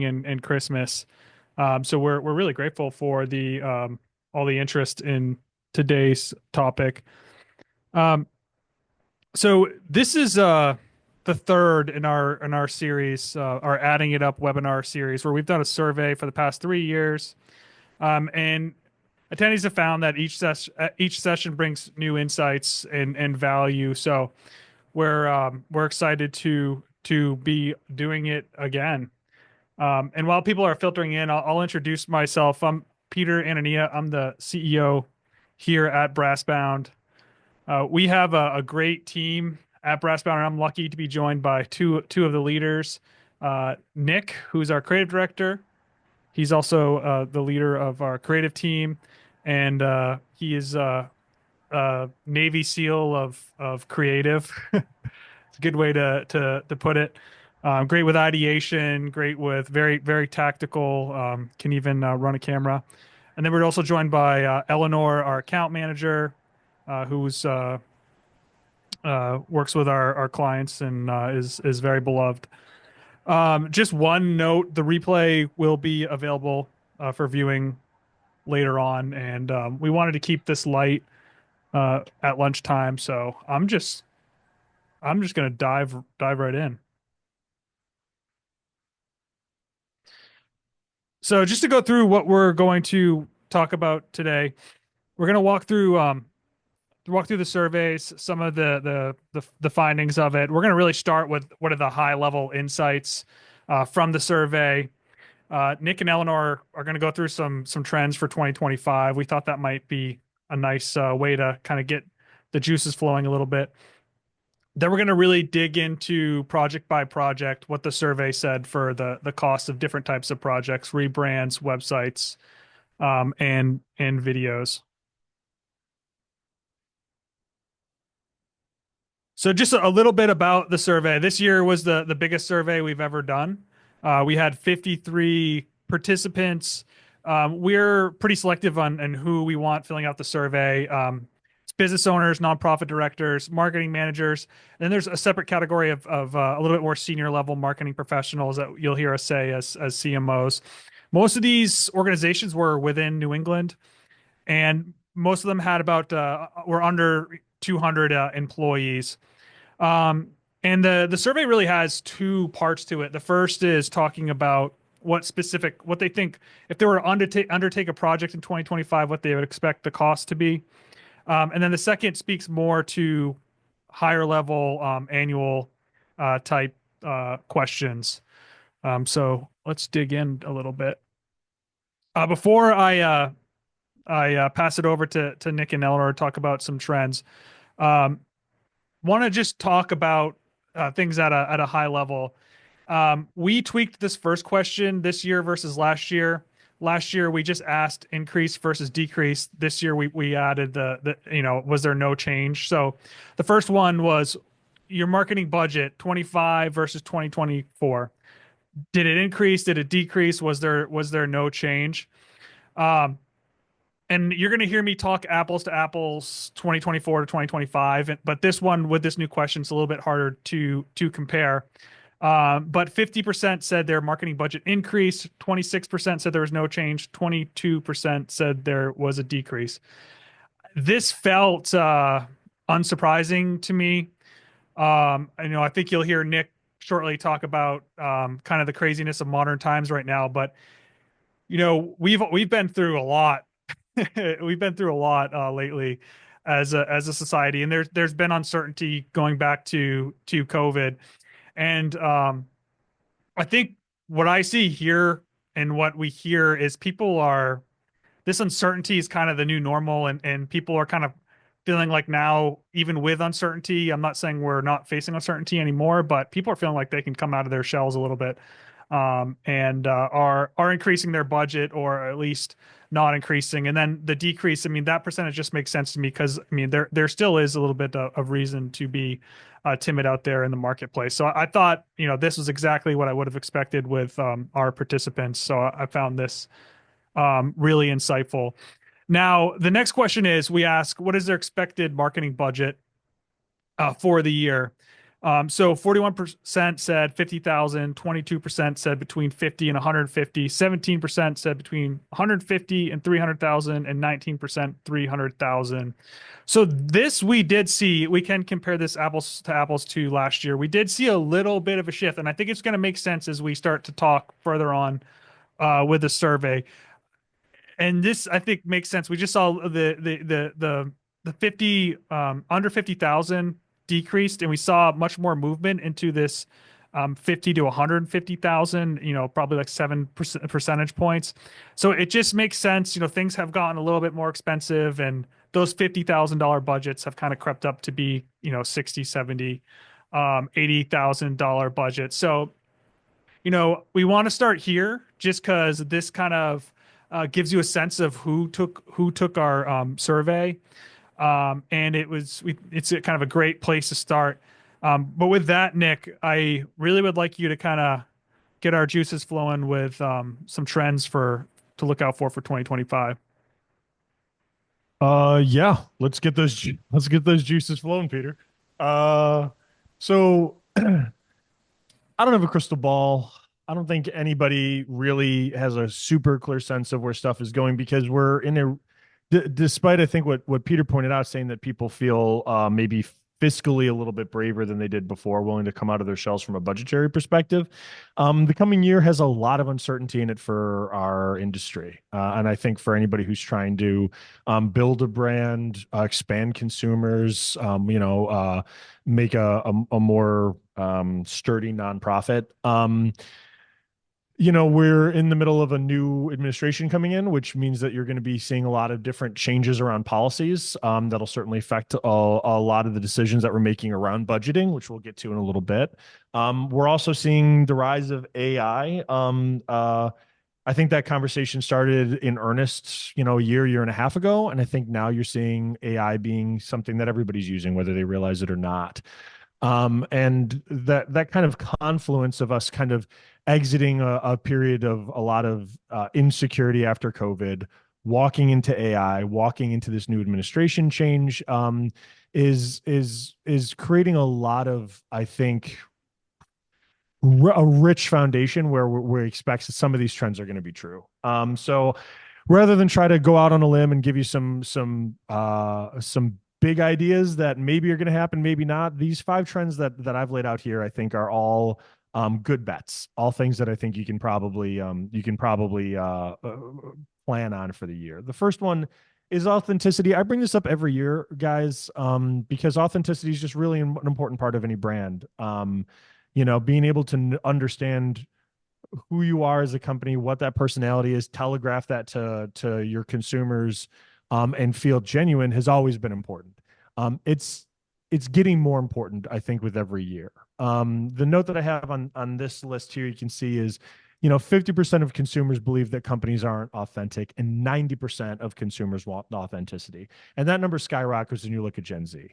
and Christmas. So we're really grateful for the all the interest in today's topic. Um, so this is the third in our series, our Adding It Up webinar series, where we've done a survey for the past 3 years. And attendees have found that each session brings new insights and value. So we're excited to be doing it again. And while people are filtering in, I'll introduce myself. I'm Peter Anania. I'm the CEO here at Brassbound. We have a great team at Brassbound, and I'm lucky to be joined by two of the leaders. Nick, who's our creative director. He's also the leader of our creative team, and he is a Navy SEAL of creative. It's a good way to put it. Great with ideation, great with very tactical. Can even run a camera. And then we're also joined by Eleanor, our account manager, who's works with our clients and is very beloved. Just one note: the replay will be available for viewing later on, and we wanted to keep this light at lunchtime, so I'm just gonna dive right in. So just to go through what we're going to talk about today, we're going to walk through the surveys, some of the findings of it. We're going to really start with what are the high level insights from the survey. Nick and Eleanor are going to go through some trends for 2025. We thought that might be a nice way to kind of get the juices flowing a little bit. Then we're going to really dig into project by project what the survey said for the cost of different types of projects, rebrands, websites, and videos. So just a little bit about the survey. This year was the biggest survey we've ever done. We had 53 participants. We're pretty selective on who we want filling out the survey. It's business owners, nonprofit directors, marketing managers, and then there's a separate category of a little bit more senior level marketing professionals that you'll hear us say as CMOs. Most of these organizations were within New England, and most of them had about were under 200 employees. Um, and the survey really has two parts to it. The first is talking about what they think if they were to undertake a project in 2025, what they would expect the cost to be. And then the second speaks more to higher level annual type questions. So let's dig in a little bit. Before I pass it over to Nick and Eleanor to talk about some trends. Um, Want to just talk about things at a high level. We tweaked this first question this year versus last year. Last year we just asked increase versus decrease. This year we added the was there no change? So the first one was your marketing budget 25 versus 2024. Did it increase? Did it decrease? Was there no change? Um, and you're going to hear me talk apples to apples 2024 to 2025, but this one with this new question is a little bit harder to compare. But 50% said their marketing budget increased, 26% said there was no change, 22% said there was a decrease. This felt unsurprising to me. I think you'll hear Nick shortly talk about kind of the craziness of modern times right now, but we've been through a lot. We've been through a lot lately as a society, and there's been uncertainty going back to COVID, and I think what I see here and what we hear is people are this uncertainty is kind of the new normal, and people are kind of feeling like now, even with uncertainty, I'm not saying we're not facing uncertainty anymore, but people are feeling like they can come out of their shells a little bit, and are increasing their budget or at least not increasing. And then the decrease, I mean, that percentage just makes sense to me because I mean there still is a little bit of reason to be timid out there in the marketplace. So I thought this was exactly what I would have expected with our participants. So I found this really insightful. Now, the next question is we ask, what is their expected marketing budget for the year? So 41% said 50,000, 22% said between 50 and 150, 17% said between 150 and 300,000, and 19% 300,000. So this we did see, we can compare this apples to apples to last year. We did see a little bit of a shift, and I think it's going to make sense as we start to talk further on with the survey. And this I think makes sense. We just saw the 50 under 50,000 decreased, and we saw much more movement into this 50 to 150,000, probably like 7 percentage points. So it just makes sense. Things have gotten a little bit more expensive, and those $50,000 budgets have kind of crept up to be, 60, 70, $80,000 budget. So, we want to start here just because this kind of gives you a sense of who took our survey, and it's a kind of a great place to start. But with that, Nick, I really would like you to kind of get our juices flowing with some trends to look out for 2025. Yeah, let's get those juices flowing, Peter. So I don't have a crystal ball. I don't think anybody really has a super clear sense of where stuff is going because we're in a despite I think what Peter pointed out, saying that people feel maybe fiscally a little bit braver than they did before, willing to come out of their shells from a budgetary perspective. The coming year has a lot of uncertainty in it for our industry, and I think for anybody who's trying to build a brand, expand consumers, make a more sturdy nonprofit. We're in the middle of a new administration coming in, which means that you're going to be seeing a lot of different changes around policies that'll certainly affect a lot of the decisions that we're making around budgeting, which we'll get to in a little bit. We're also seeing the rise of AI. I think that conversation started in earnest, a year and a half ago. And I think now you're seeing AI being something that everybody's using, whether they realize it or not. And that kind of confluence of us kind of exiting a period of a lot of insecurity after COVID, walking into AI, walking into this new administration change, is creating a lot of, I think, a rich foundation where we expect that some of these trends are going to be true. So rather than try to go out on a limb and give you some big ideas that maybe are going to happen, maybe not, these 5 trends that I've laid out here, I think are all good bets, all things that I think you can probably plan on for the year. The first one is authenticity. I bring this up every year, guys, because authenticity is just really an important part of any brand. Being able to understand who you are as a company, what that personality is, telegraph that to your consumers, and feel genuine has always been important. It's getting more important, I think, with every year. The note that I have on this list here, you can see is, 50% of consumers believe that companies aren't authentic, and 90% of consumers want authenticity. And that number skyrockets when you look at Gen Z,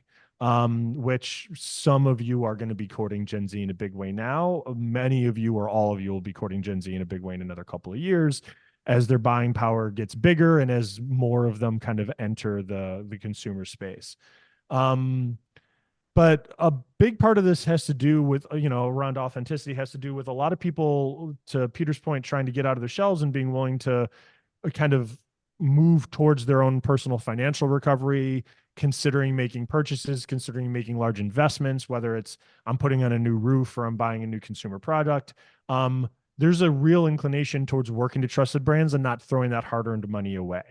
which some of you are going to be courting Gen Z in a big way now. Many of you, or all of you, will be courting Gen Z in a big way in another couple of years as their buying power gets bigger and as more of them kind of enter the consumer space. But a big part of this has to do with, around authenticity, has to do with a lot of people, to Peter's point, trying to get out of their shells and being willing to kind of move towards their own personal financial recovery, considering making purchases, considering making large investments, whether it's I'm putting on a new roof or I'm buying a new consumer product. There's a real inclination towards working to trusted brands and not throwing that hard-earned money away.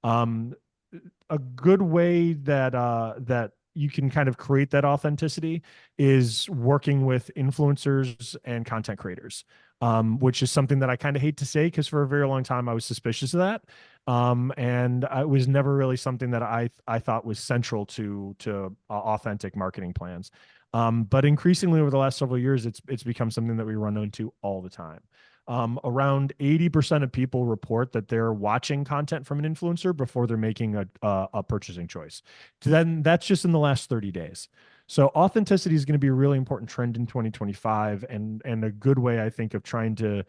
A good way that you can kind of create that authenticity is working with influencers and content creators, which is something that I kind of hate to say because for a very long time I was suspicious of that. And it was never really something that I thought was central to authentic marketing plans. But increasingly over the last several years, it's become something that we run into all the time. Around 80% of people report that they're watching content from an influencer before they're making a purchasing choice. Then that's just in the last 30 days. So authenticity is going to be a really important trend in 2025, and a good way I think of trying to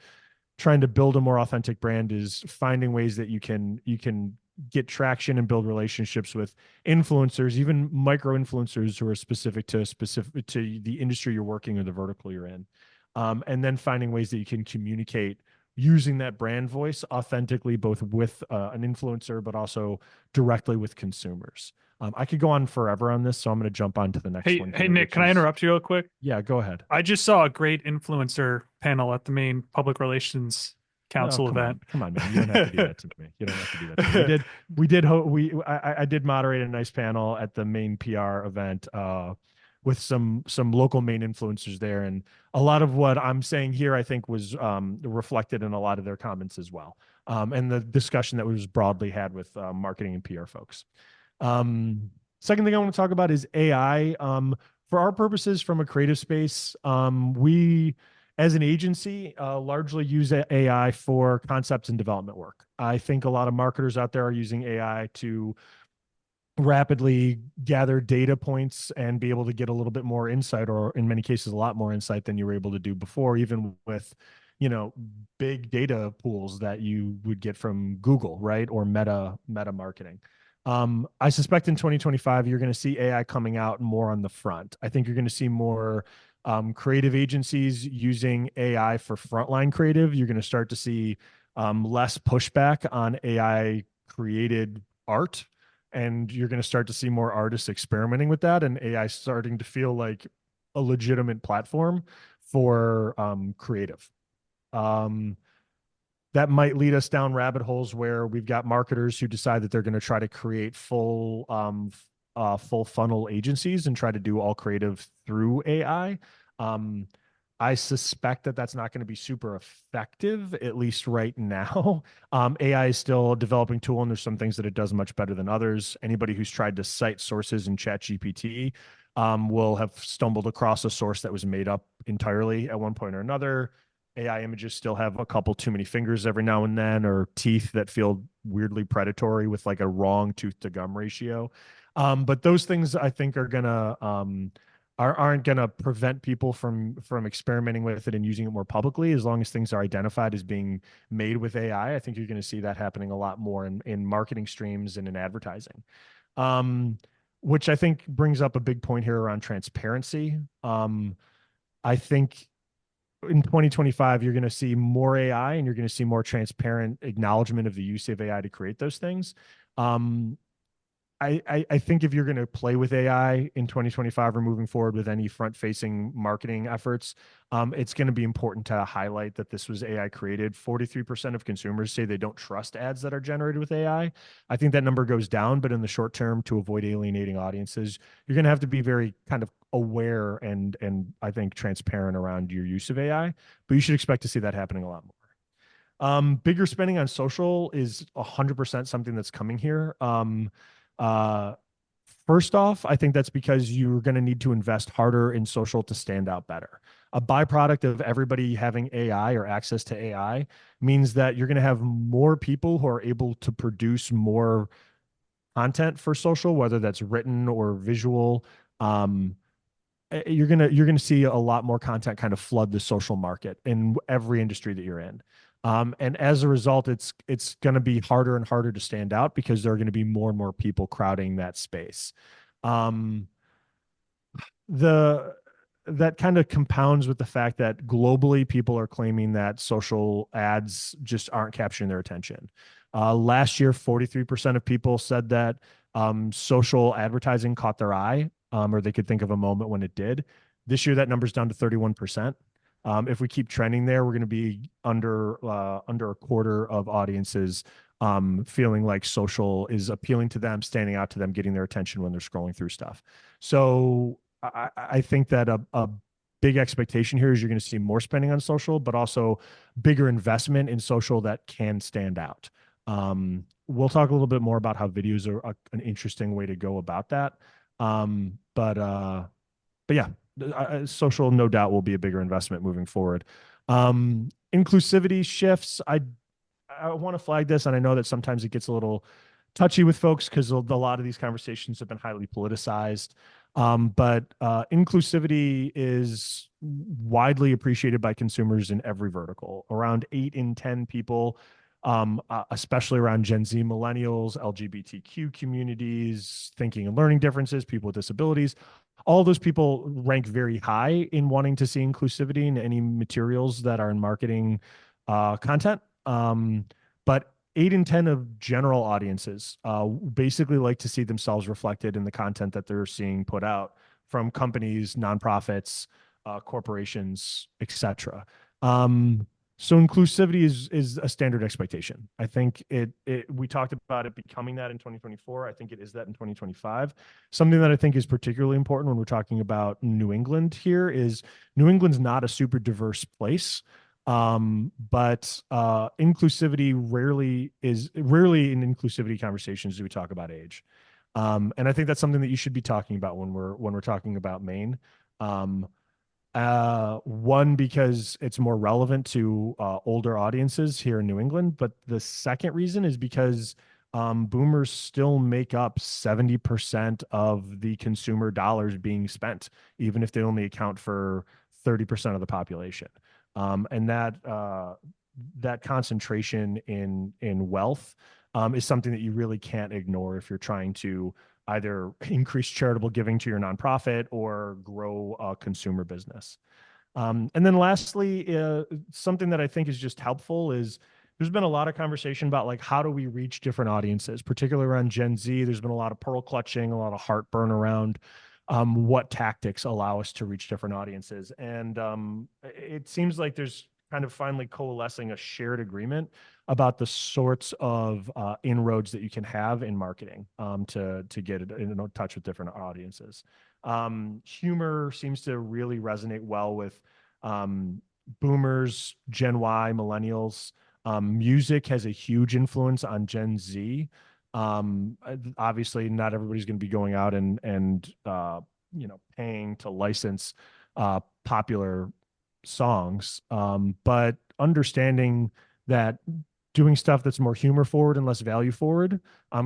build a more authentic brand is finding ways that you can get traction and build relationships with influencers, even micro influencers who are specific to the industry you're working or the vertical you're in. And then finding ways that you can communicate using that brand voice authentically, both with an influencer, but also directly with consumers. I could go on forever on this, so I'm going to jump on to the next one Hey here, Nick, which can I is, interrupt you real quick? yeah, go ahead. I just saw a great influencer panel at the main public relations Oh, council event. come on, man. You don't have to do that to me. You don't have to do that to me. I did moderate a nice panel at the main PR event, with some local main influencers there. And a lot of what I'm saying here, I think was, reflected in a lot of their comments as well. And the discussion that was broadly had with, marketing and PR folks. Second thing I want to talk about is AI. For our purposes from a creative space, we as an agency largely use AI for concepts and development work. I think a lot of marketers out there are using AI to rapidly gather data points and be able to get a little bit more insight, or in many cases a lot more insight than you were able to do before, even with, you know, big data pools that you would get from Google, right? Or meta marketing. I suspect in 2025 you're going to see AI coming out more on the front. I think you're going to see more creative agencies using AI for frontline creative. You're going to start to see less pushback on AI created art, and you're going to start to see more artists experimenting with that, and AI starting to feel like a legitimate platform for creative. That might lead us down rabbit holes where we've got marketers who decide that they're going to try to create full funnel agencies and try to do all creative through AI. I suspect that that's not going to be super effective, at least right now. AI is still a developing tool, and there's some things that it does much better than others. Anybody who's tried to cite sources in ChatGPT will have stumbled across a source that was made up entirely at one point or another. AI images still have a couple too many fingers every now and then, or teeth that feel weirdly predatory with like a wrong tooth to gum ratio. But those things I think are gonna aren't gonna prevent people from experimenting with it and using it more publicly, as long as things are identified as being made with AI. I think you're going to see that happening a lot more in marketing streams and in advertising. Which I think brings up a big point here around transparency. I think in 2025, you're going to see more AI, and you're going to see more transparent acknowledgement of the use of AI to create those things. I think if you're going to play with AI in 2025 or moving forward with any front-facing marketing efforts, it's going to be important to highlight that this was AI created. 43% of consumers say they don't trust ads that are generated with AI. I think that number goes down, but in the short term, to avoid alienating audiences, you're going to have to be very kind of aware and I think transparent around your use of AI. But you should expect to see that happening a lot more. Bigger spending on social is 100% something that's coming here. Uh, First off, I think that's because you're going to need to invest harder in social to stand out better. A byproduct of everybody having AI or access to AI means that you're going to have more people who are able to produce more content for social, whether that's written or visual. You're gonna see a lot more content kind of flood the social market in every industry that you're in. And as a result, it's going to be harder and harder to stand out because there are going to be more and more people crowding that space. Um, the that kind of compounds with the fact that globally people are claiming that social ads just aren't capturing their attention. Last year, 43% of people said that social advertising caught their eye, or they could think of a moment when it did. This year, that number's down to 31%. If we keep trending there, we're going to be under a quarter of audiences feeling like social is appealing to them, standing out to them, getting their attention when they're scrolling through stuff. So I think that a big expectation here is you're going to see more spending on social, but also bigger investment in social that can stand out. We'll talk a little bit more about how videos are an interesting way to go about that. But yeah, social no doubt will be a bigger investment moving forward. Inclusivity shifts. I want to flag this, and I know that sometimes it gets a little touchy with folks because a lot of these conversations have been highly politicized. But inclusivity is widely appreciated by consumers in every vertical. Around 8 in 10 people especially around Gen Z, millennials, LGBTQ communities, thinking and learning differences, people with disabilities. All those people rank very high in wanting to see inclusivity in any materials that are in marketing content. But 8 in 10 of general audiences basically like to see themselves reflected in the content that they're seeing put out from companies, nonprofits, corporations, etc. So inclusivity is a standard expectation. I think we talked about it becoming that in 2024. I think it is that in 2025. Something that I think is particularly important when we're talking about New England here is New England's not a super diverse place. But inclusivity rarely in inclusivity conversations do we talk about age. And I think that's something that you should be talking about when we're talking about Maine. Um, One, because it's more relevant to older audiences here in New England, but the second reason is because boomers still make up 70% of the consumer dollars being spent, even if they only account for 30% of the population. And that concentration in wealth is something that you really can't ignore if you're trying to either increase charitable giving to your nonprofit or grow a consumer business. And then lastly, something that I think is just helpful is there's been a lot of conversation about like how do we reach different audiences, particularly around Gen Z. There's been a lot of pearl clutching, a lot of heartburn around what tactics allow us to reach different audiences. And it seems like there's kind of finally coalescing a shared agreement about the sorts of inroads that you can have in marketing to get in touch with different audiences. Humor seems to really resonate well with boomers, Gen Y, millennials. Music has a huge influence on Gen Z. Obviously, not everybody's going to be going out and paying to license popular songs, but understanding that doing stuff that's more humor forward and less value forward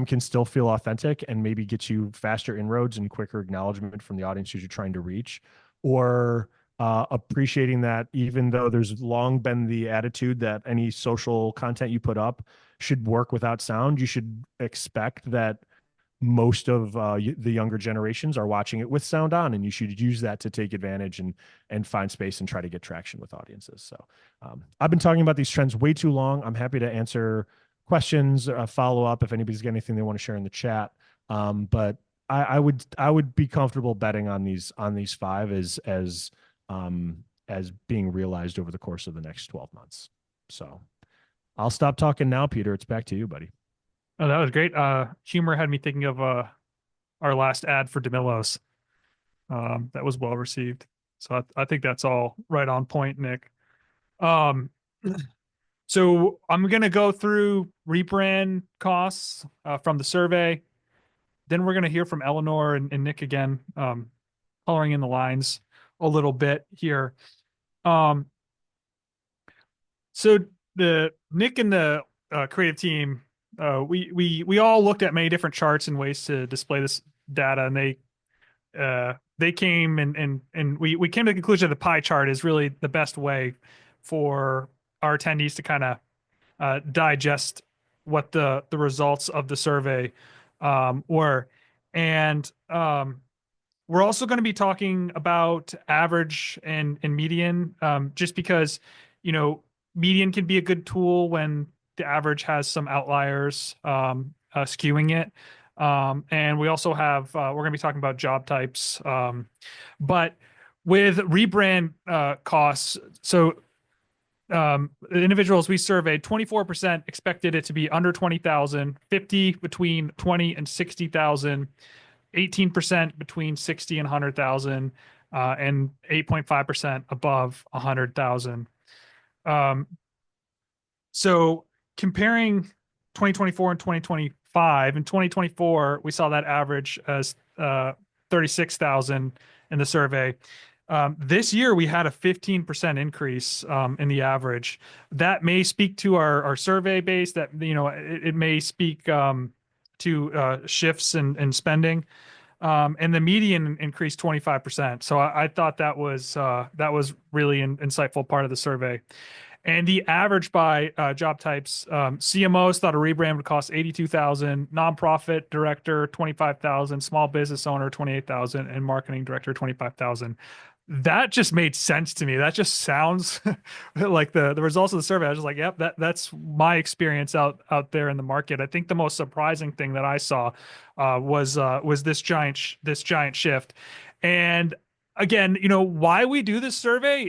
can still feel authentic and maybe get you faster inroads and quicker acknowledgement from the audiences you're trying to reach, or appreciating that even though there's long been the attitude that any social content you put up should work without sound, you should expect that most of the younger generations are watching it with sound on, and you should use that to take advantage and find space and try to get traction with audiences. So I've been talking about these trends way too long. I'm happy to answer questions, follow up if anybody's got anything they want to share in the chat. But I would be comfortable betting on these five as being realized over the course of the next 12 months. So I'll stop talking now, Peter. It's back to you, buddy. Oh, that was great. Humor had me thinking of our last ad for DeMillo's. That was well received. So I think that's all right on point, Nick. Um, so I'm gonna go through rebrand costs from the survey. Then we're gonna hear from Eleanor and Nick again, coloring in the lines a little bit here. So the Nick and the creative team, we all looked at many different charts and ways to display this data, and they came and we came to the conclusion that the pie chart is really the best way for our attendees to kind of digest what the results of the survey were. And we're also going to be talking about average and median, just because, median can be a good tool when the average has some outliers skewing it. And we also have, we're going to be talking about job types. But with rebrand costs, so the individuals we surveyed, 24% expected it to be under 20,000, 50 between 20 and 60,000, 18% between 60 and 100,000, and 8.5% above 100,000. So comparing 2024 and 2025, in 2024, we saw that average as 36,000 in the survey. This year, we had a 15% increase in the average. That may speak to our survey base, that it may speak to shifts in spending. And the median increased 25%. So I thought that was really an insightful part of the survey. And the average by job types, CMOs thought a rebrand would cost 82,000, nonprofit director 25,000, small business owner 28,000, and marketing director 25,000. That just made sense to me. That just sounds like the results of the survey. I was just like, yep, that's my experience out there in the market. I think the most surprising thing that I saw was this giant shift. And again, why we do this survey,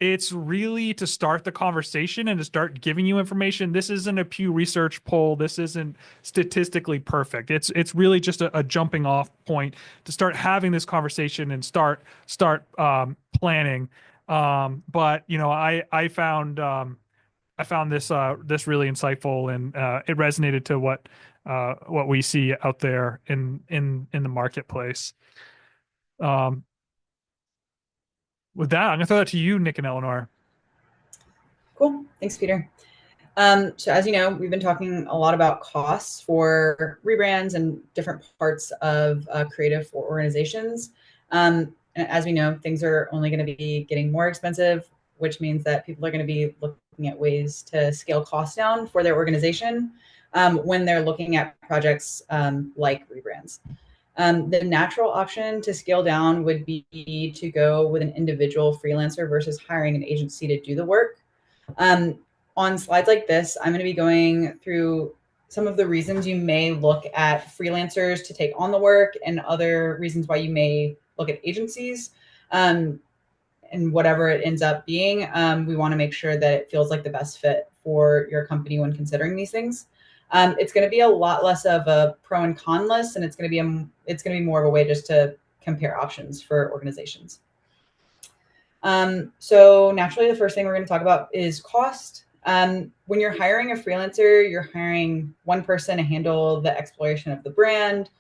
it's really to start the conversation and to start giving you information. This isn't a Pew Research poll. This isn't statistically perfect. It's really just a jumping off point to start having this conversation and start planning. But I found this really insightful, and it resonated to what we see out there in the marketplace. Um, with that, I'm gonna throw that to you, Nick and Eleanor. Cool. Thanks, Peter. So as you know, we've been talking a lot about costs for rebrands and different parts of creative for organizations. And as we know, things are only going to be getting more expensive, which means that people are going to be looking at ways to scale costs down for their organization when they're looking at projects like rebrands. The natural option to scale down would be to go with an individual freelancer versus hiring an agency to do the work. On slides like this, I'm going to be going through some of the reasons you may look at freelancers to take on the work and other reasons why you may look at agencies. And whatever it ends up being, we want to make sure that it feels like the best fit for your company when considering these things. It's going to be a lot less of a pro and con list, and it's going to be more of a way just to compare options for organizations. So naturally, the first thing we're going to talk about is cost. When you're hiring a freelancer, you're hiring one person to handle the exploration of the brand,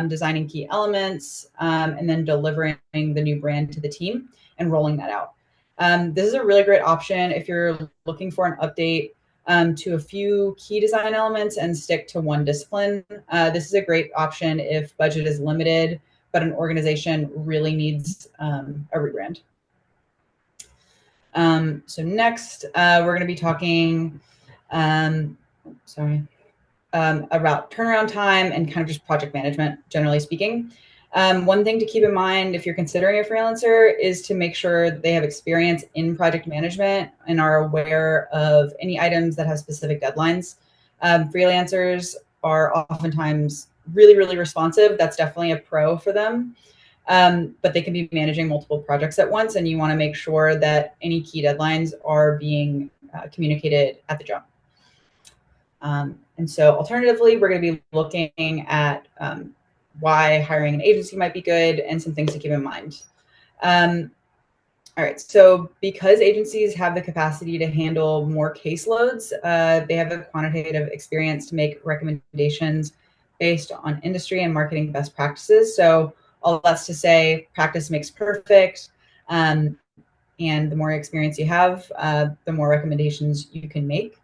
designing key elements, and then delivering the new brand to the team and rolling that out. This is a really great option if you're looking for an update to a few key design elements and stick to one discipline. This is a great option if budget is limited, but an organization really needs a rebrand. So next, we're going to be talking, about turnaround time and kind of just project management, generally speaking. One thing to keep in mind if you're considering a freelancer is to make sure they have experience in project management and are aware of any items that have specific deadlines. Freelancers are oftentimes really, really responsive. That's definitely a pro for them. But they can be managing multiple projects at once, and you want to make sure that any key deadlines are being communicated at the jump. And so alternatively, we're going to be looking at why hiring an agency might be good and some things to keep in mind. All right, so because agencies have the capacity to handle more caseloads, they have the quantitative experience to make recommendations based on industry and marketing best practices. So all that's to say, practice makes perfect. And the more experience you have, the more recommendations you can make.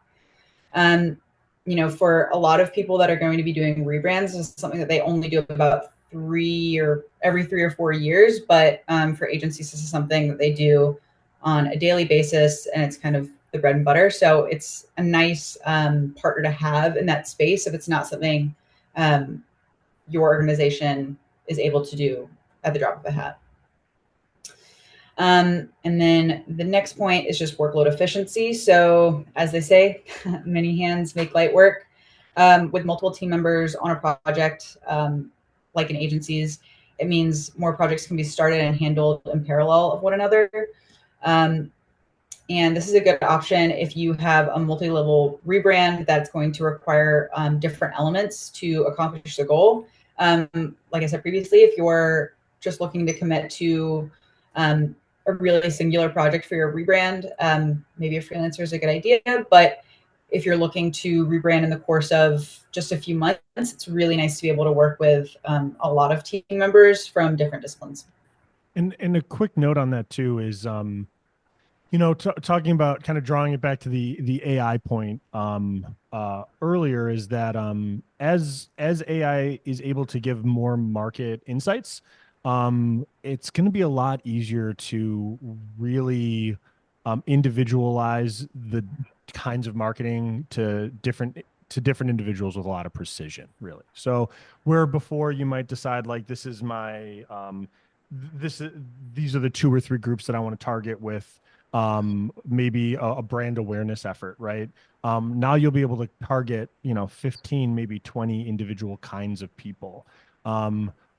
For a lot of people that are going to be doing rebrands, this is something that they only do about every 3 or 4 years. But for agencies, this is something that they do on a daily basis, and it's kind of the bread and butter. So it's a nice partner to have in that space if it's not something your organization is able to do at the drop of a hat. And then the next point is just workload efficiency. So as they say, many hands make light work. With multiple team members on a project, like in agencies, it means more projects can be started and handled in parallel of one another. And this is a good option if you have a multi-level rebrand that's going to require different elements to accomplish the goal. Like I said previously, if you're just looking to commit to a really singular project for your rebrand, maybe a freelancer is a good idea. But if you're looking to rebrand in the course of just a few months, it's really nice to be able to work with a lot of team members from different disciplines. And a quick note on that too is, talking about kind of drawing it back to the AI point earlier, is that as AI is able to give more market insights, it's going to be a lot easier to really individualize the kinds of marketing to different individuals with a lot of precision, really. So where before you might decide like this is my this these are the two or three groups that I want to target with maybe a brand awareness effort, right? Now you'll be able to target, 15, maybe 20 individual kinds of people.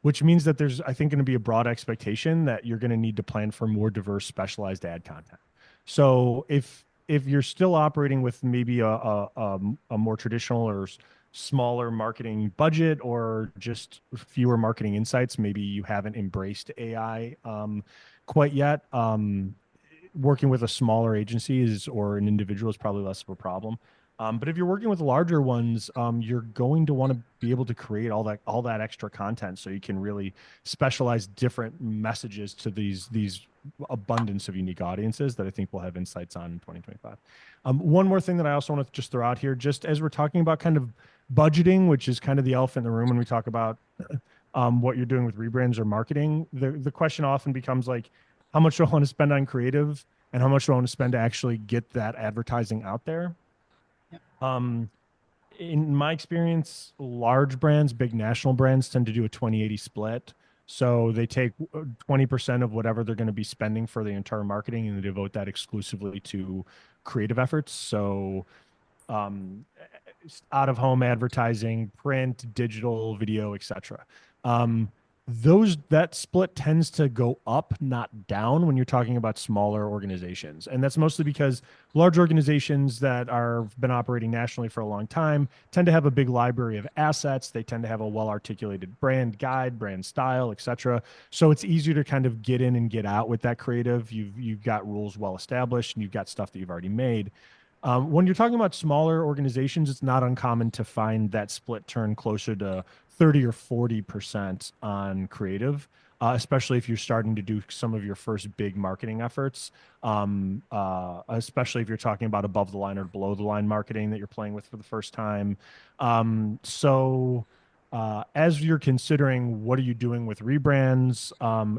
Which means that there's, I think, going to be a broad expectation that you're going to need to plan for more diverse, specialized ad content. So if you're still operating with maybe a more traditional or smaller marketing budget or just fewer marketing insights, maybe you haven't embraced AI quite yet. Working with a smaller agency or an individual is probably less of a problem. But if you're working with larger ones, you're going to want to be able to create all that extra content so you can really specialize different messages to these abundance of unique audiences that I think we'll have insights on in 2025. One more thing that I also want to just throw out here, just as we're talking about kind of budgeting, which is kind of the elephant in the room when we talk about what you're doing with rebrands or marketing, the question often becomes like, how much do I want to spend on creative and how much do I want to spend to actually get that advertising out there? In my experience, large brands, big national brands tend to do a 20-80 split. So they take 20% of whatever they're going to be spending for the entire marketing and they devote that exclusively to creative efforts. So out of home advertising, print, digital, video, etc. That split tends to go up, not down, when you're talking about smaller organizations. And that's mostly because large organizations that are been operating nationally for a long time tend to have a big library of assets. They tend to have a well-articulated brand guide, brand style, etc. So it's easier to kind of get in and get out with that creative. You've got rules well established and you've got stuff that you've already made. When you're talking about smaller organizations, it's not uncommon to find that split turn closer to 30 or 40% on creative, especially if you're starting to do some of your first big marketing efforts, especially if you're talking about above the line or below the line marketing that you're playing with for the first time. As you're considering what are you doing with rebrands,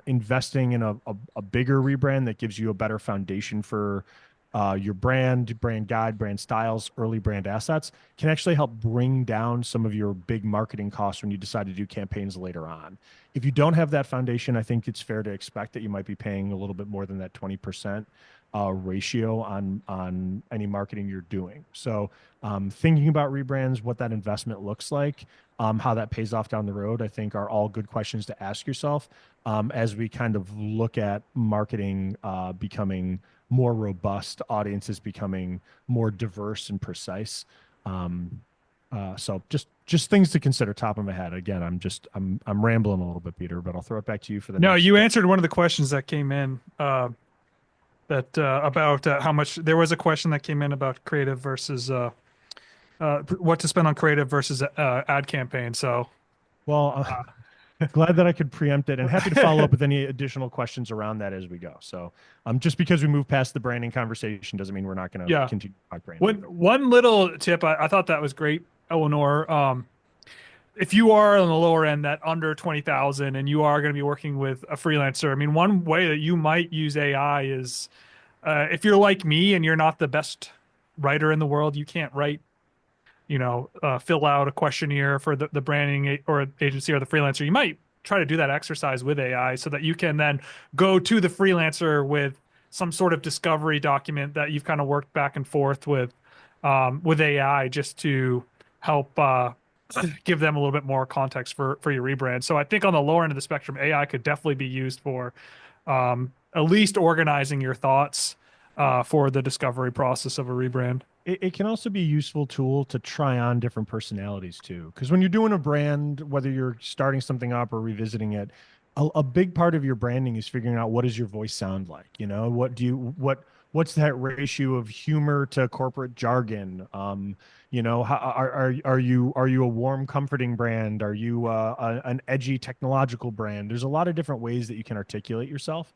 investing in a bigger rebrand that gives you a better foundation for your brand guide, brand styles, early brand assets can actually help bring down some of your big marketing costs when you decide to do campaigns later on. If you don't have that foundation, I think it's fair to expect that you might be paying a little bit more than that 20% ratio on any marketing you're doing. So thinking about rebrands, what that investment looks like, how that pays off down the road, I think are all good questions to ask yourself as we kind of look at marketing becoming more robust, audiences becoming more diverse and precise. So just things to consider top of my head. Again, I'm rambling a little bit, Peter, but I'll throw it back to you for the No, next you bit. answered one of the questions that came in about how much. There was a question that came in about creative versus what to spend on creative versus ad campaign. So, Well, glad that I could preempt it and happy to follow up with any additional questions around that as we go. So just because we move past the branding conversation doesn't mean we're not going to yeah. continue to talk branding. One little tip, I thought that was great, Eleanor. If you are on the lower end, that under 20,000, and you are going to be working with a freelancer, I mean, one way that you might use AI is if you're like me and you're not the best writer in the world, you can't write, fill out a questionnaire for the branding or agency or the freelancer. You might try to do that exercise with AI so that you can then go to the freelancer with some sort of discovery document that you've kind of worked back and forth with AI just to help give them a little bit more context for your rebrand. So I think on the lower end of the spectrum, AI could definitely be used for at least organizing your thoughts for the discovery process of a rebrand. It can also be a useful tool to try on different personalities too. Because when you're doing a brand, whether you're starting something up or revisiting it, a big part of your branding is figuring out what does your voice sound like? What's that ratio of humor to corporate jargon? Are you a warm, comforting brand? Are you an edgy technological brand? There's a lot of different ways that you can articulate yourself.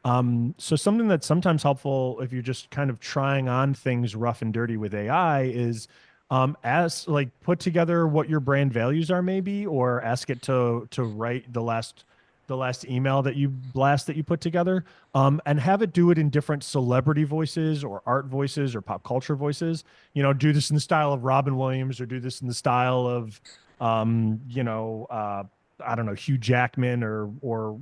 So something that's sometimes helpful if you're just kind of trying on things rough and dirty with AI is put together what your brand values are maybe, or ask it to write the last email that you put together, and have it do it in different celebrity voices or art voices or pop culture voices. Do this in the style of Robin Williams, or do this in the style of, I don't know, Hugh Jackman, or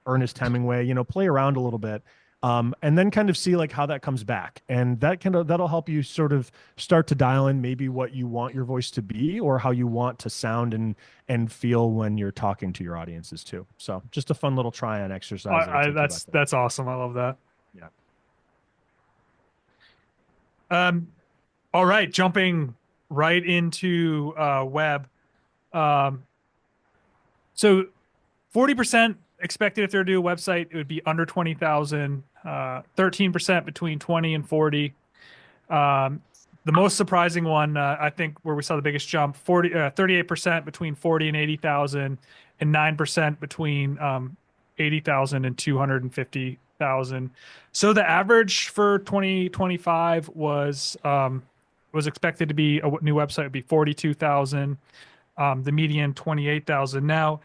Ernest Hemingway. Play around a little bit, and then kind of see like how that comes back, and that'll help you sort of start to dial in maybe what you want your voice to be, or how you want to sound and feel when you're talking to your audiences too. So just a fun little try on exercise. That's awesome. I love that. Yeah. All right, jumping right into web. So 40% expected if they're to do a website, it would be under 20,000, 13% between 20 and 40. The most surprising one, I think, where we saw the biggest jump, 38% between 40 and 80,000, and 9% between 80,000 and 250,000. So the average for 2025 was expected to be, a new website would be 42,000. The median 28,000. Now,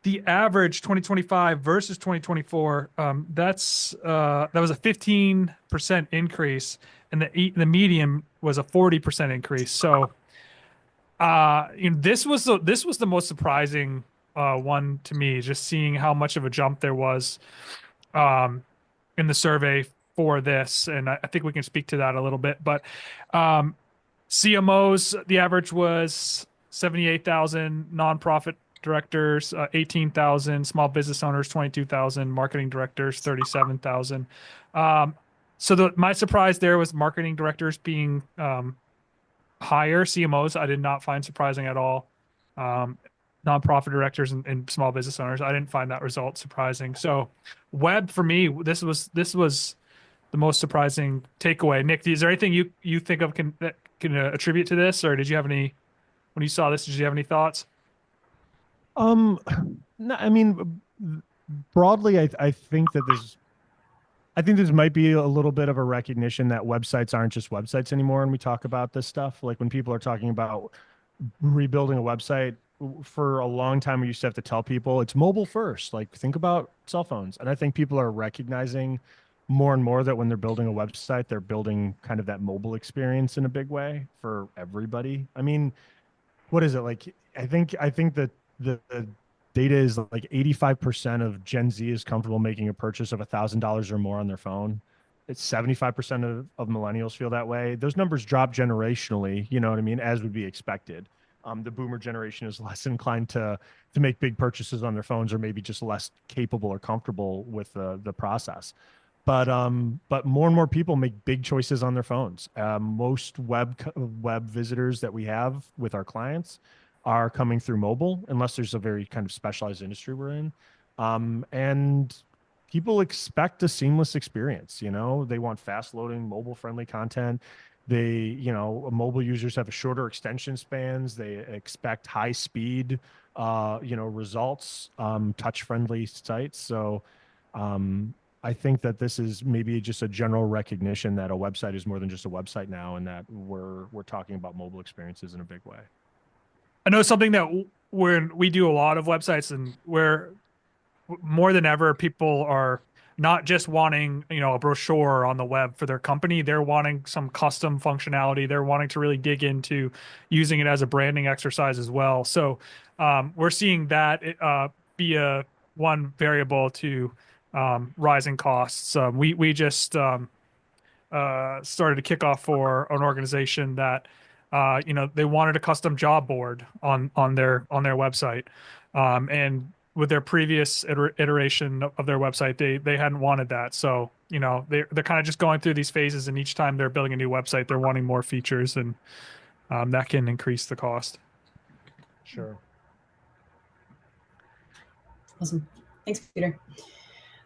the average 2025 versus 2024, that was a 15% increase, and the median was a 40% increase. So, this was the most surprising one to me, just seeing how much of a jump there was in the survey for this, and I think we can speak to that a little bit. But CMOs, the average was 78,000, nonprofit directors 18,000, small business owners 22,000, marketing directors 37,000. So my surprise there was marketing directors being higher. CMOs I did not find surprising at all. Nonprofit directors and small business owners, I didn't find that result surprising. So web, for me, this was the most surprising takeaway. Nick, is there anything you think of that can attribute to this, or did you have any, when you saw this, did you have any thoughts? No, I mean, broadly, I think that this might be a little bit of a recognition that websites aren't just websites anymore. And we talk about this stuff, like when people are talking about rebuilding a website, for a long time, we used to have to tell people it's mobile first, like think about cell phones. And I think people are recognizing more and more that when they're building a website, they're building kind of that mobile experience in a big way for everybody. I mean, what is it like? I think that the data is like 85% of Gen Z is comfortable making a purchase of $1,000 or more on their phone. It's 75% of millennials feel that way. Those numbers drop generationally, you know what I mean, as would be expected. The boomer generation is less inclined to make big purchases on their phones, or maybe just less capable or comfortable with the process. But more and more people make big choices on their phones. Most web visitors that we have with our clients are coming through mobile, unless there's a very kind of specialized industry we're in. And people expect a seamless experience. They want fast loading, mobile friendly content. Mobile users have a shorter extension spans. They expect high speed, results, touch friendly sites. So, I think that this is maybe just a general recognition that a website is more than just a website now, and that we're talking about mobile experiences in a big way. I know something that when we do a lot of websites, and where more than ever, people are not just wanting, a brochure on the web for their company. They're wanting some custom functionality. They're wanting to really dig into using it as a branding exercise as well. So we're seeing that be one variable to rising costs. We just started a kickoff for an organization that they wanted a custom job board on their website, and with their previous iteration of their website, they hadn't wanted that. So they're kind of just going through these phases, and each time they're building a new website, they're wanting more features, and that can increase the cost. Sure. Awesome. Thanks, Peter.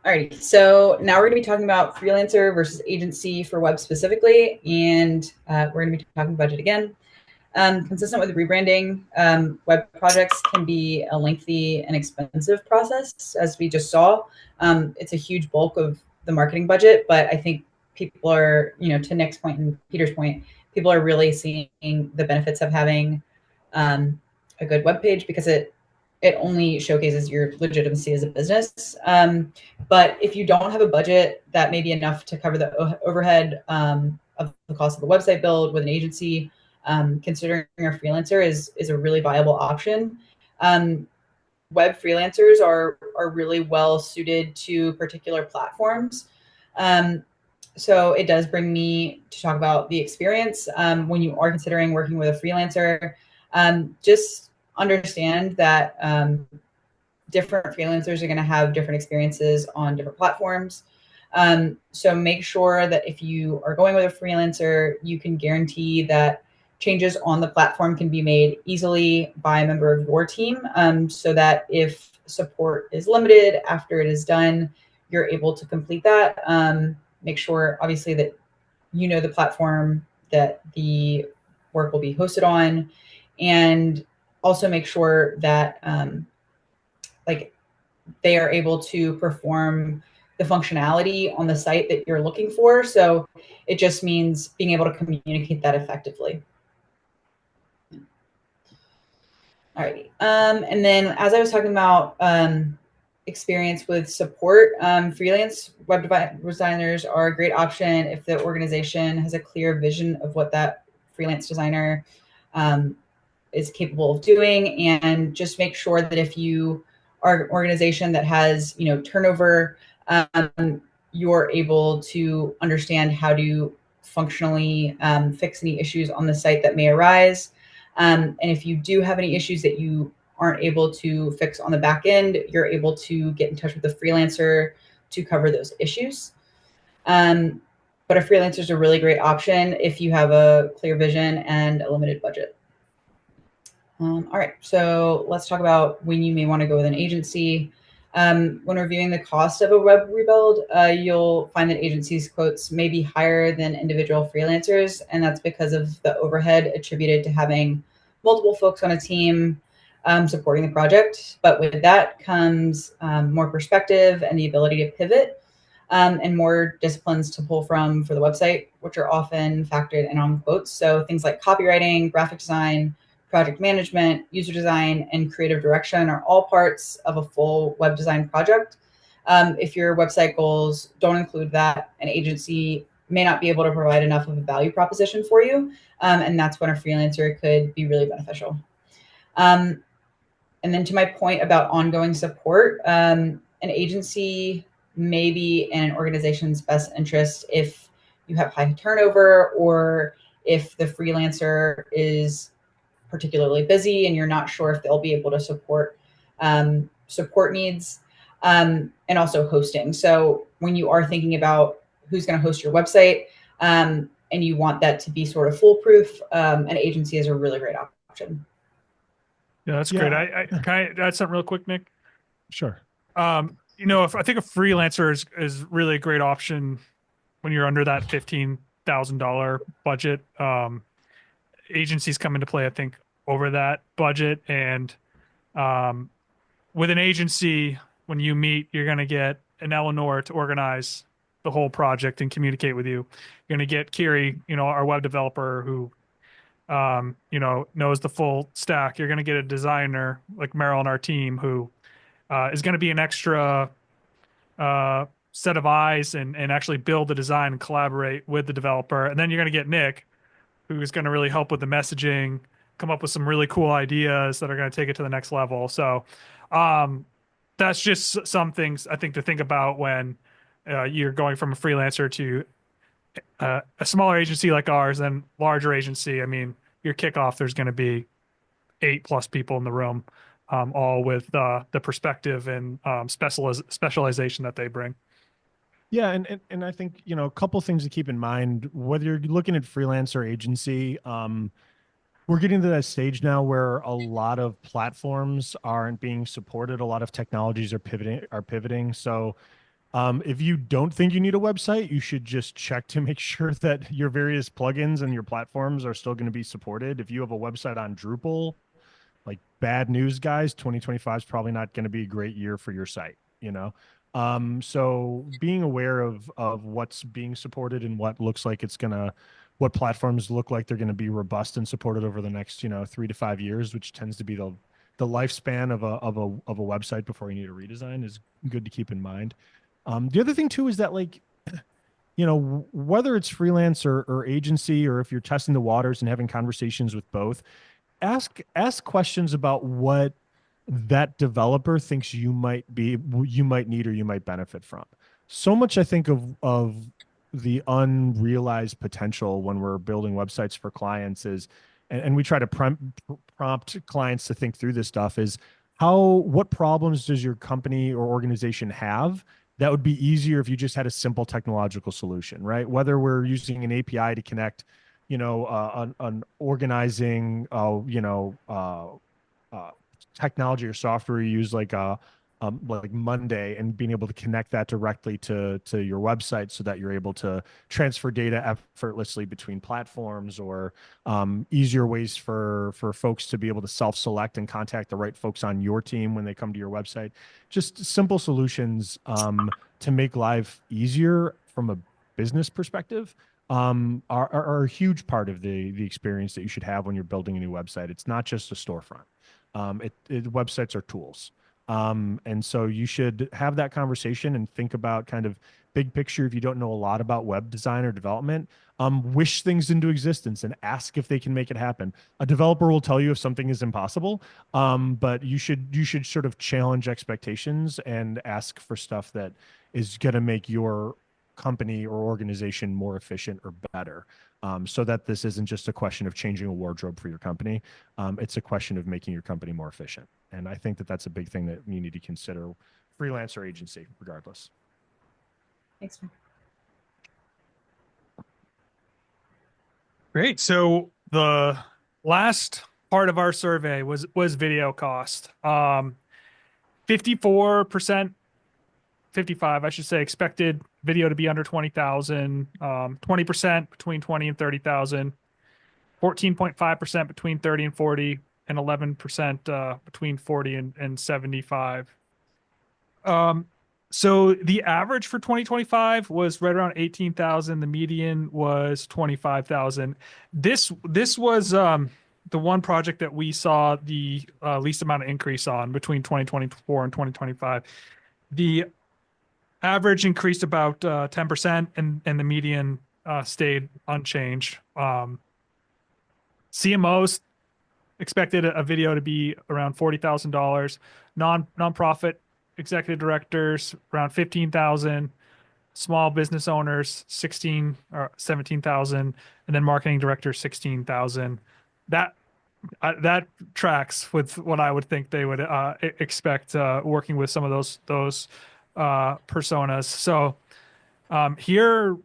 All right, so now we're going to be talking about freelancer versus agency for web specifically, and we're going to be talking budget again. Consistent with rebranding, web projects can be a lengthy and expensive process, as we just saw. It's a huge bulk of the marketing budget, but I think people are, to Nick's point and Peter's point, people are really seeing the benefits of having a good web page, because it it only showcases your legitimacy as a business. But if you don't have a budget that may be enough to cover the overhead of the cost of a website build with an agency, considering a freelancer is a really viable option. Web freelancers are really well suited to particular platforms. So it does bring me to talk about the experience when you are considering working with a freelancer. Just understand that different freelancers are going to have different experiences on different platforms. So make sure that if you are going with a freelancer, you can guarantee that changes on the platform can be made easily by a member of your team, so that if support is limited after it is done, you're able to complete that. Make sure, obviously, that you know the platform that the work will be hosted on, and also make sure that like they are able to perform the functionality on the site that you're looking for. So it just means being able to communicate that effectively. All right. And then as I was talking about experience with support, freelance web designers are a great option if the organization has a clear vision of what that freelance designer is capable of doing. And just make sure that if you are an organization that has, turnover, you're able to understand how to functionally fix any issues on the site that may arise. And if you do have any issues that you aren't able to fix on the back end, you're able to get in touch with a freelancer to cover those issues. But a freelancer is a really great option if you have a clear vision and a limited budget. All right, so let's talk about when you may want to go with an agency. When reviewing the cost of a web rebuild, you'll find that agencies' quotes may be higher than individual freelancers, and that's because of the overhead attributed to having multiple folks on a team supporting the project. But with that comes more perspective and the ability to pivot, and more disciplines to pull from for the website, which are often factored in on quotes. So things like copywriting, graphic design, project management, user design, and creative direction are all parts of a full web design project. If your website goals don't include that, an agency may not be able to provide enough of a value proposition for you, and that's when a freelancer could be really beneficial. And then to my point about ongoing support, an agency may be in an organization's best interest if you have high turnover, or if the freelancer is particularly busy and you're not sure if they'll be able to support support needs, and also hosting. So when you are thinking about who's going to host your website, and you want that to be sort of foolproof, an agency is a really great option. Yeah, that's great. Can I add something real quick, Nick? Sure. If I think a freelancer is really a great option when you're under that $15,000 budget. Agencies come into play, I think, over that budget. And with an agency, when you meet, you're going to get an Eleanor to organize the whole project and communicate with you. You're going to get Kiri, our web developer who, knows the full stack. You're going to get a designer like Meryl on our team who is going to be an extra set of eyes and actually build the design and collaborate with the developer. And then you're going to get Nick, who's going to really help with the messaging, come up with some really cool ideas that are going to take it to the next level. So that's just some things I think to think about when you're going from a freelancer to a smaller agency like ours and larger agency. I mean, your kickoff, there's going to be 8+ people in the room, all with the perspective and specialization that they bring. Yeah, and I think, a couple things to keep in mind, whether you're looking at freelance or agency, we're getting to that stage now where a lot of platforms aren't being supported. A lot of technologies are pivoting. So if you don't think you need a website, you should just check to make sure that your various plugins and your platforms are still going to be supported. If you have a website on Drupal, like, bad news, guys, 2025 is probably not going to be a great year for your site, So being aware of what's being supported and what looks like what platforms look like they're going to be robust and supported over the next, 3 to 5 years, which tends to be the lifespan of a website before you need a redesign is good to keep in mind. The other thing too is that, like, you know, whether it's freelance or agency, or if you're testing the waters and having conversations with both, ask questions about what that developer thinks you might need or you might benefit from. So much, I think, of the unrealized potential when we're building websites for clients is, and we try to prompt clients to think through this stuff, is what problems does your company or organization have that would be easier if you just had a simple technological solution, right? Whether we're using an API to connect, you know, an organizing, technology or software you use, like Monday, and being able to connect that directly to your website so that you're able to transfer data effortlessly between platforms, or easier ways for folks to be able to self-select and contact the right folks on your team when they come to your website. Just simple solutions to make life easier from a business perspective are a huge part of the experience that you should have when you're building a new website. It's not just a storefront. Websites are tools. And so you should have that conversation and think about kind of big picture. If you don't know a lot about web design or development, wish things into existence and ask if they can make it happen. A developer will tell you if something is impossible, but you should sort of challenge expectations and ask for stuff that is going to make your company or organization more efficient or better. So that this isn't just a question of changing a wardrobe for your company. It's a question of making your company more efficient. And I think that that's a big thing that you need to consider, freelance or agency, regardless. Thanks. Great. So the last part of our survey was video cost. 54%, 55, I should say, expected video to be under 20,000, 20% between 20 and 30,000, 14.5% between 30 and 40, and 11% between 40 and 75. So the average for 2025 was right around 18,000. The median was 25,000. This was the one project that we saw the least amount of increase on between 2024 and 2025. The average increased about 10%, and the median stayed unchanged. CMOs expected a video to be around $40,000. Nonprofit executive directors around 15,000. Small business owners 16 or 17,000, and then marketing directors 16,000. That tracks with what I would think they would expect working with some of those personas. So here,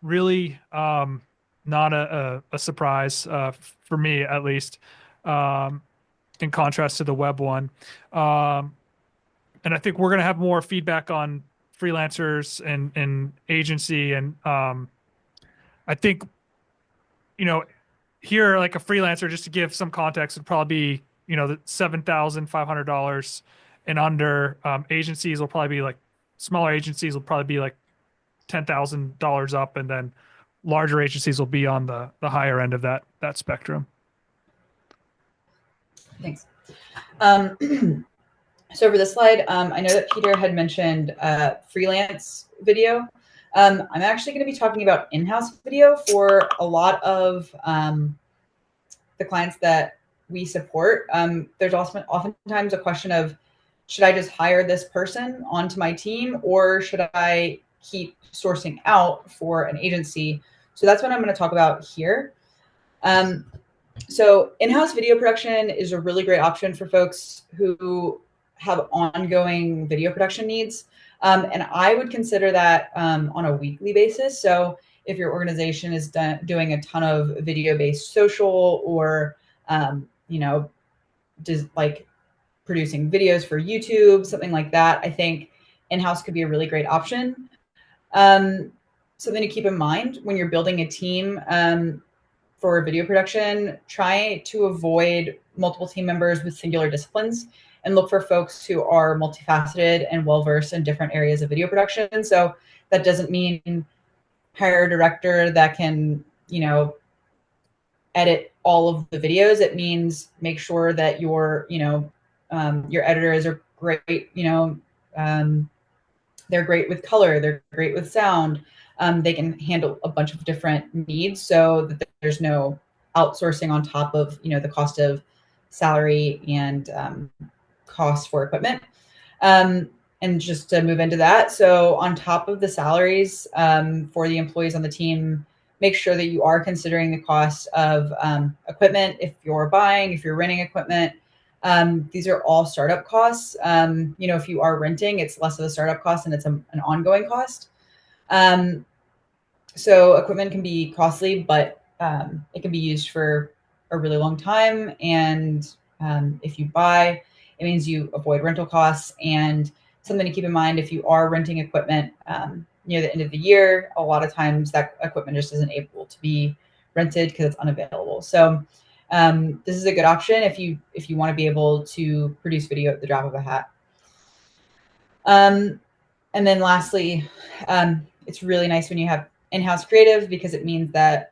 really not a surprise for me, at least, in contrast to the web one. And I think we're going to have more feedback on freelancers and agency. And I think, you know, here, like a freelancer, just to give some context, would probably be, you know, the $7,500 and under. Agencies will probably be like, smaller agencies will probably be like $10,000 up, and then larger agencies will be on the higher end of that spectrum. Thanks. So for this slide, I know that Peter had mentioned freelance video. I'm actually going to be talking about in-house video for a lot of the clients that we support. There's also oftentimes a question of, should I just hire this person onto my team, or should I keep sourcing out for an agency? So that's what I'm going to talk about here. So in-house video production is a really great option for folks who have ongoing video production needs. And I would consider that on a weekly basis. So if your organization is doing a ton of video-based social, or, you know, just like producing videos for YouTube, something like that, I think in-house could be a really great option. Something to keep in mind when you're building a team for video production, try to avoid multiple team members with singular disciplines, and look for folks who are multifaceted and well-versed in different areas of video production. So that doesn't mean hire a director that can, you know, edit all of the videos. It means make sure that your editors are great, they're great with color, they're great with sound. They can handle a bunch of different needs so that there's no outsourcing on top of, the cost of salary and cost for equipment. And just to move into that, so on top of the salaries for the employees on the team, make sure that you are considering the cost of equipment if you're buying, if you're renting equipment. These are all startup costs. If you are renting, it's less of a startup cost and it's an ongoing cost. So equipment can be costly, but it can be used for a really long time. And if you buy, it means you avoid rental costs. And something to keep in mind, if you are renting equipment near the end of the year, a lot of times that equipment just isn't able to be rented because it's unavailable. So this is a good option if you want to be able to produce video at the drop of a hat. And then lastly, it's really nice when you have in-house creative because it means that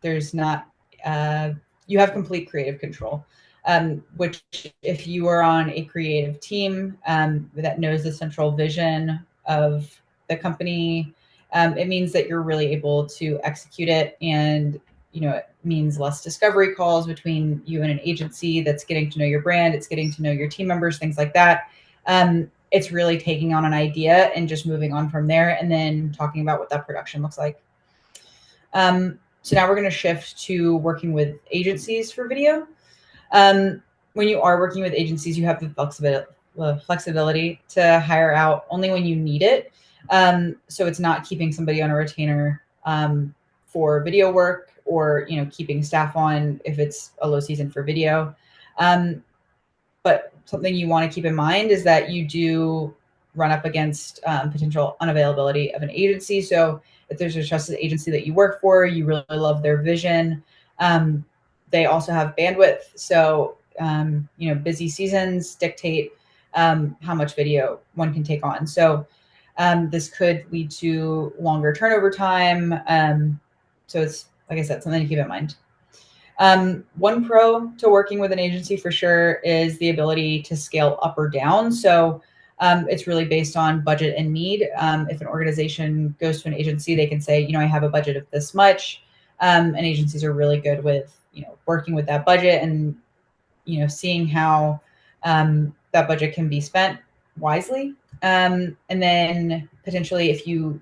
there's not you have complete creative control. Which if you are on a creative team that knows the central vision of the company, it means that you're really able to execute it. And, it means less discovery calls between you and an agency that's getting to know your brand. It's getting to know your team members, things like that. It's really taking on an idea and just moving on from there and then talking about what that production looks like. So now we're going to shift to working with agencies for video. When you are working with agencies, you have the flexibility to hire out only when you need it. So it's not keeping somebody on a retainer for video work or, keeping staff on if it's a low season for video. But something you want to keep in mind is that you do run up against potential unavailability of an agency. So if there's a trusted agency that you work for, you really love their vision. They also have bandwidth. So, busy seasons dictate how much video one can take on. So this could lead to longer turnover time. So it's, like I said, something to keep in mind. One pro to working with an agency for sure is the ability to scale up or down. So it's really based on budget and need. If an organization goes to an agency, they can say, I have a budget of this much. And agencies are really good with, working with that budget and, seeing how that budget can be spent wisely. And then potentially if you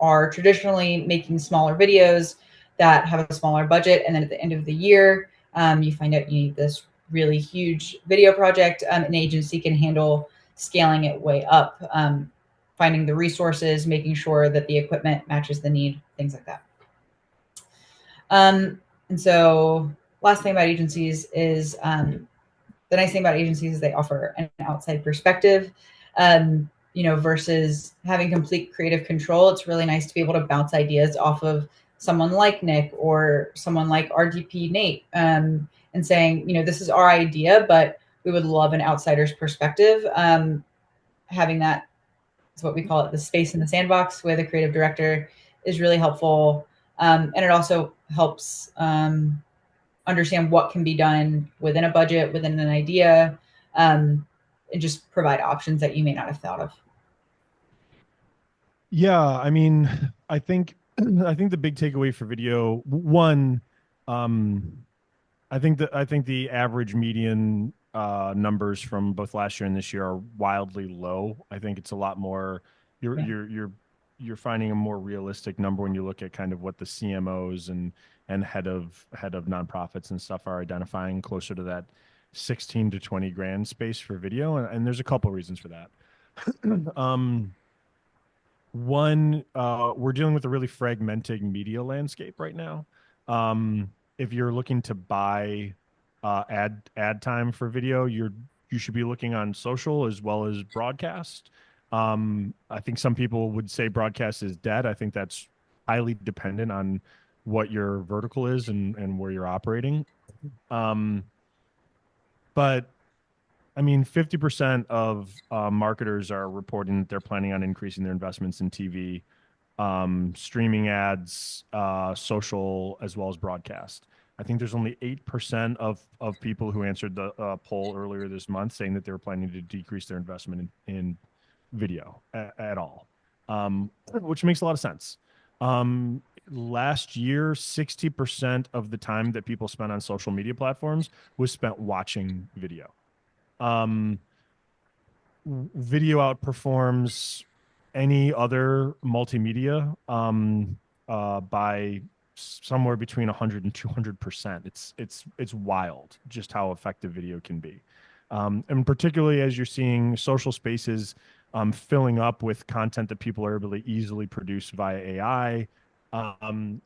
are traditionally making smaller videos that have a smaller budget, and then at the end of the year, you find out you need this really huge video project, an agency can handle scaling it way up, finding the resources, making sure that the equipment matches the need, things like that. And so last thing about agencies is the nice thing about agencies is they offer an outside perspective, versus having complete creative control. It's really nice to be able to bounce ideas off of someone like Nick or someone like RDP Nate, and saying, this is our idea, but we would love an outsider's perspective. Having that is what we call it, the space in the sandbox with a creative director is really helpful. And it also helps understand what can be done within a budget, within an idea, and just provide options that you may not have thought of. Yeah, I mean, I think the big takeaway for video, one, I think the average median numbers from both last year and this year are wildly low. I think it's a lot more. You're finding a more realistic number when you look at kind of what the CMOs and head of nonprofits and stuff are identifying, closer to that 16 to 20 grand space for video, and there's a couple reasons for that. One, we're dealing with a really fragmented media landscape right now. If you're looking to buy ad time for video, you should be looking on social as well as broadcast. I think some people would say broadcast is dead. I think that's highly dependent on what your vertical is and where you're operating. But I mean, 50% of marketers are reporting that they're planning on increasing their investments in TV streaming ads, social, as well as broadcast. I think there's only 8% of people who answered the poll earlier this month saying that they were planning to decrease their investment in video at all, which makes a lot of sense. Last year, 60% of the time that people spent on social media platforms was spent watching video. Um, Video outperforms any other multimedia by somewhere between 100 and 200%. It's wild just how effective video can be. And particularly as you're seeing social spaces filling up with content that people are able to easily produce via AI.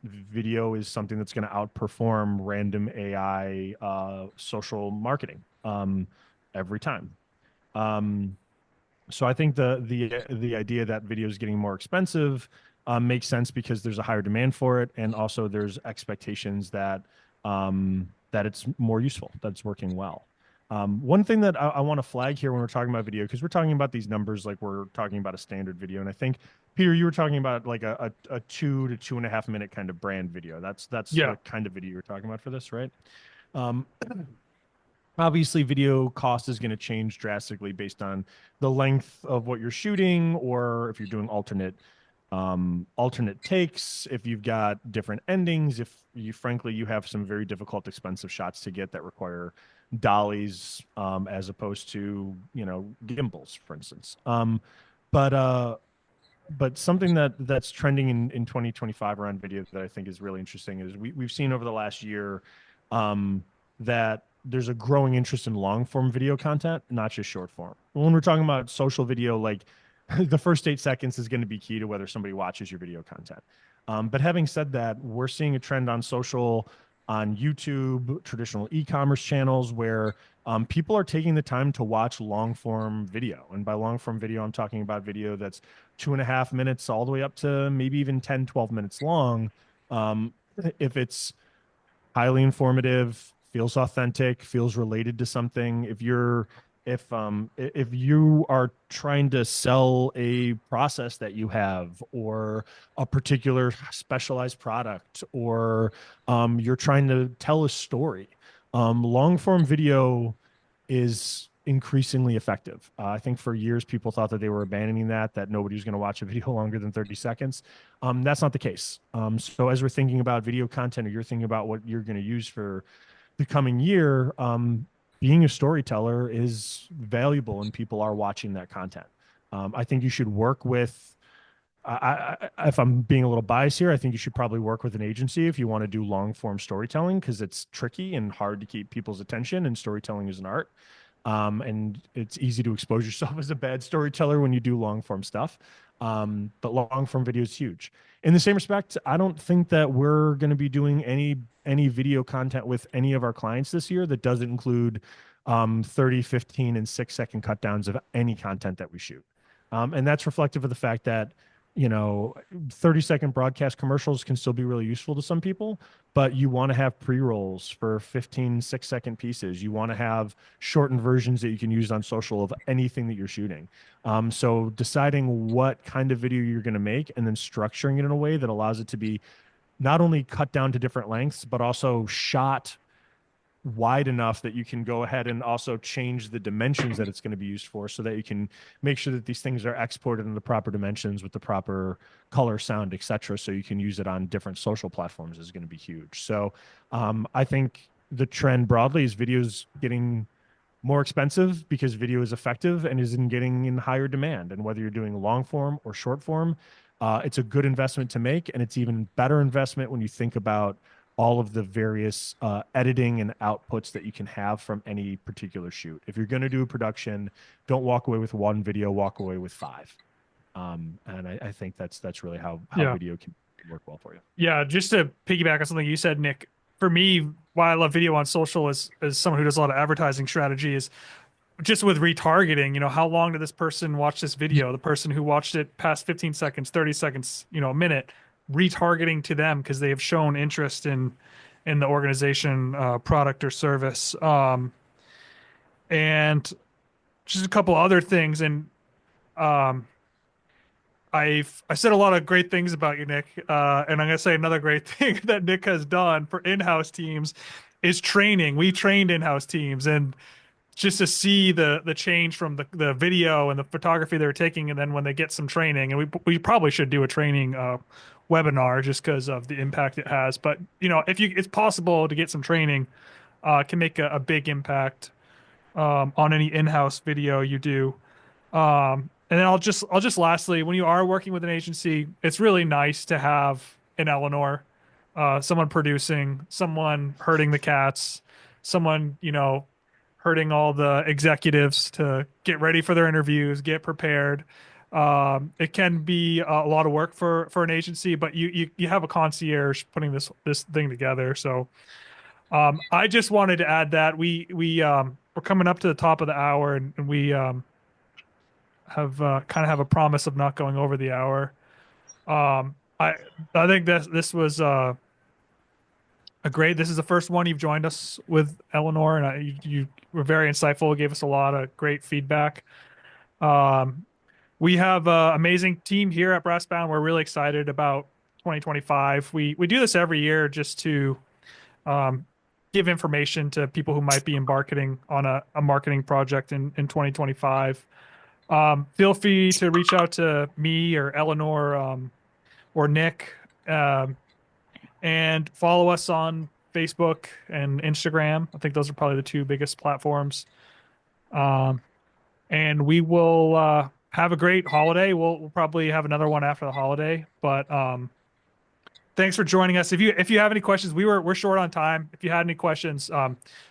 Video is something that's going to outperform random AI social marketing every time. So I think the idea that video is getting more expensive makes sense because there's a higher demand for it, and also there's expectations that that it's more useful, that it's working well. One thing that I want to flag here when we're talking about video, because we're talking about these numbers like we're talking about a standard video, and I think Peter, you were talking about like a 2 to 2.5 minute kind of brand video. That's Yeah. the kind of video you're talking about for this, right? Um, Obviously, video cost is going to change drastically based on the length of what you're shooting, or if you're doing alternate takes, if you've got different endings, if you frankly you have some very difficult, expensive shots to get that require dollies as opposed to gimbals, for instance. But something that's trending in 2025 around video that I think is really interesting is we've seen over the last year that there's a growing interest in long form video content, not just short form. When we're talking about social video, like the first 8 seconds is going to be key to whether somebody watches your video content. But having said that, we're seeing a trend on social, on YouTube, traditional e-commerce channels where people are taking the time to watch long form video. And by long form video, I'm talking about video that's 2.5 minutes all the way up to maybe even 10, 12 minutes long. If it's highly informative, feels authentic, feels related to something. If you are trying to sell a process that you have, or a particular specialized product, or you're trying to tell a story, long form video is increasingly effective. I think for years people thought that they were abandoning that nobody was going to watch a video longer than 30 seconds. That's not the case. So as we're thinking about video content, or you're thinking about what you're going to use for the coming year, being a storyteller is valuable, and people are watching that content. I think you should work with, if I'm being a little biased here, I think you should probably work with an agency if you want to do long form storytelling, because it's tricky and hard to keep people's attention, and storytelling is an art. And it's easy to expose yourself as a bad storyteller when you do long form stuff. But long form video is huge. In the same respect, I don't think that we're going to be doing any video content with any of our clients this year that doesn't include 30, 15, and 6-second cut downs of any content that we shoot. And that's reflective of the fact that 30-second broadcast commercials can still be really useful to some people, but you want to have pre-rolls for 15, 6-second pieces. You want to have shortened versions that you can use on social of anything that you're shooting. So deciding what kind of video you're going to make, and then structuring it in a way that allows it to be not only cut down to different lengths, but also shot wide enough that you can go ahead and also change the dimensions that it's going to be used for, so that you can make sure that these things are exported in the proper dimensions with the proper color, sound, etc. So you can use it on different social platforms is going to be huge. So I think the trend broadly is videos getting more expensive because video is effective and is getting in higher demand. And whether you're doing long form or short form, it's a good investment to make. And it's even better investment when you think about all of the various editing and outputs that you can have from any particular shoot. If you're going to do a production, don't walk away with one video, walk away with 5. And I think that's really how Yeah. video can work well for you. Yeah, just to piggyback on something you said, Nick, for me, why I love video on social as someone who does a lot of advertising strategy is just with retargeting. How long did this person watch this video? The person who watched it past 15 seconds, 30 seconds, a minute, retargeting to them because they have shown interest in the organization, product or service. And just a couple other things. And I said a lot of great things about you, Nick, and I'm gonna say another great thing that Nick has done for in-house teams is training. We trained in-house teams, and just to see the change from the video and the photography they were taking, and then when they get some training, and we probably should do a training webinar just because of the impact it has. But if it's possible to get some training, can make a big impact on any in-house video you do. And then I'll just lastly, when you are working with an agency, it's really nice to have an Eleanor, someone producing, someone herding the cats, someone, herding all the executives to get ready for their interviews, get prepared. It can be a lot of work for an agency, but you have a concierge putting this thing together. So I just wanted to add that we're coming up to the top of the hour, and we have kind of have a promise of not going over the hour. I think this was this is the first one you've joined us with, Eleanor, and you were very insightful, gave us a lot of great feedback. We have an amazing team here at Brassbound. We're really excited about 2025. We do this every year just to give information to people who might be embarking on a marketing project in 2025. Feel free to reach out to me or Eleanor or Nick, and follow us on Facebook and Instagram. I think those are probably the two biggest platforms. And we will have a great holiday. We'll probably have another one after the holiday, but thanks for joining us. If you have any questions, we're short on time. If you had any questions,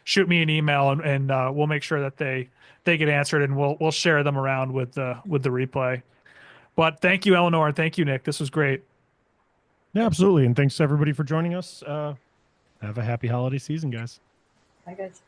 shoot me an email, and we'll make sure that they get answered, and we'll share them around with the replay. But thank you, Eleanor, and thank you, Nick. This was great. Yeah, absolutely. And thanks to everybody for joining us. Have a happy holiday season, guys. Bye, guys.